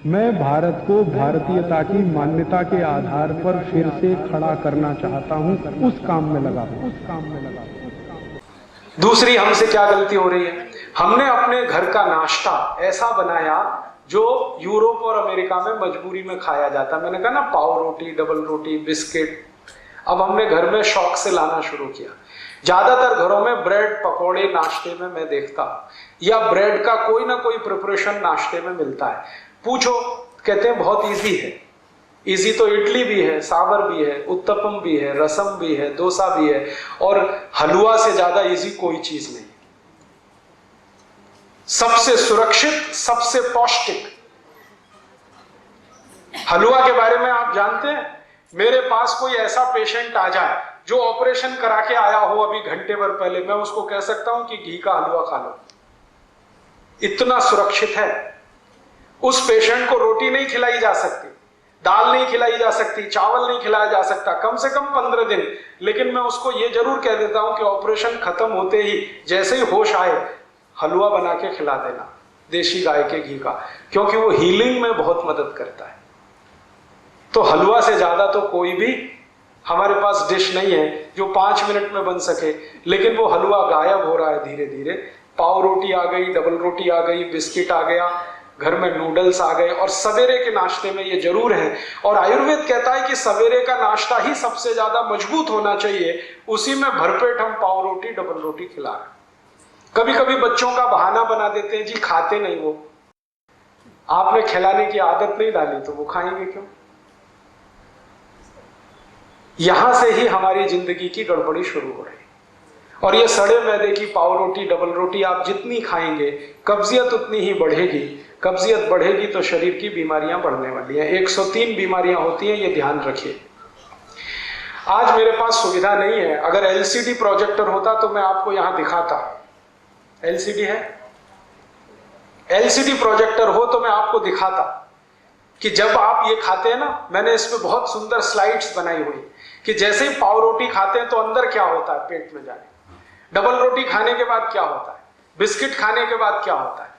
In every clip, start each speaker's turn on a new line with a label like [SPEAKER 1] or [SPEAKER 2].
[SPEAKER 1] मैं भारत को भारतीयता की मान्यता के आधार पर फिर से खड़ा करना चाहता हूं, उस काम में लगा हूं।
[SPEAKER 2] दूसरी हमसे क्या गलती हो रही है, हमने अपने घर का नाश्ता ऐसा बनाया जो यूरोप और अमेरिका में मजबूरी में खाया जाता। मैंने कहा ना, पाव रोटी, डबल रोटी, बिस्किट, अब हमने घर में शौक से लाना शुरू किया। ज्यादातर घरों में ब्रेड पकौड़े नाश्ते में मैं देखता हूं, या ब्रेड का कोई ना कोई प्रिपरेशन नाश्ते में मिलता है। पूछो, कहते हैं बहुत इजी है। इजी तो इडली भी है, सांभर भी है, उत्तपम भी है, रसम भी है, डोसा भी है, और हलवा से ज्यादा इजी कोई चीज नहीं। सबसे सुरक्षित, सबसे पौष्टिक हलवा के बारे में आप जानते हैं? मेरे पास कोई ऐसा पेशेंट आ जाए जो ऑपरेशन करा के आया हो अभी घंटे भर पहले, मैं उसको कह सकता हूं कि घी का हलवा खा लो, इतना सुरक्षित है। उस पेशेंट को रोटी नहीं खिलाई जा सकती, दाल नहीं खिलाई जा सकती, चावल नहीं खिलाया जा सकता, कम से कम 15 दिन। लेकिन मैं उसको यह जरूर कह देता हूं कि ऑपरेशन खत्म होते ही, जैसे ही होश आए, हलवा बना के खिला देना देशी गाय के घी का, क्योंकि वो हीलिंग में बहुत मदद करता है। तो हलवा से ज्यादा तो कोई भी हमारे पास डिश नहीं है जो 5 मिनट में बन सके। लेकिन वो हलवा गायब हो रहा है धीरे धीरे। पाव रोटी आ गई, डबल रोटी आ गई, बिस्किट आ गया, घर में नूडल्स आ गए, और सवेरे के नाश्ते में ये जरूर है। और आयुर्वेद कहता है कि सवेरे का नाश्ता ही सबसे ज्यादा मजबूत होना चाहिए, उसी में भरपेट हम पाव रोटी, डबल रोटी खिला रहे हैं। कभी कभी बच्चों का बहाना बना देते हैं, जी खाते नहीं वो, आपने खिलाने की आदत नहीं डाली तो वो खाएंगे क्यों? यहां से ही हमारी जिंदगी की गड़बड़ी शुरू हो रही है। और ये सड़े मैदे की पाव रोटी, डबल रोटी आप जितनी खाएंगे, कब्जियत उतनी ही बढ़ेगी। कब्जियत बढ़ेगी तो शरीर की बीमारियां बढ़ने वाली हैं। 103 बीमारियां होती हैं, ये ध्यान रखिए। आज मेरे पास सुविधा नहीं है, अगर एलसीडी प्रोजेक्टर होता तो मैं आपको यहां दिखाता। एलसीडी है? एलसीडी प्रोजेक्टर हो तो मैं आपको दिखाता कि जब आप ये खाते हैं ना, मैंने इसमें बहुत सुंदर स्लाइड्स बनाई हुई कि जैसे ही पाव रोटी खाते हैं तो अंदर क्या होता है पेट में जाने, डबल रोटी खाने के बाद क्या होता है, बिस्किट खाने के बाद क्या होता है,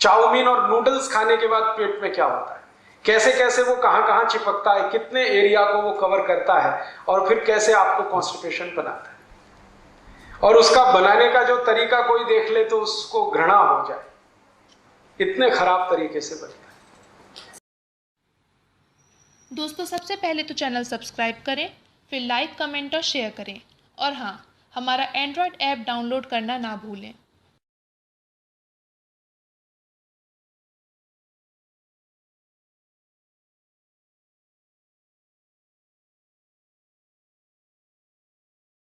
[SPEAKER 2] चाउमीन और नूडल्स खाने के बाद पेट में क्या होता है, कैसे कैसे वो कहां कहां चिपकता है, कितने एरिया को वो कवर करता है, और फिर कैसे आपको कॉन्स्टिपेशन बनाता है। और उसका बनाने का जो तरीका कोई देख ले तो उसको घृणा हो जाए, इतने खराब तरीके से बनता है।
[SPEAKER 3] दोस्तों, सबसे पहले तो चैनल सब्सक्राइब करें, फिर लाइक, कमेंट और शेयर करें। और हाँ, हमारा एंड्रॉयड ऐप डाउनलोड करना ना भूलें।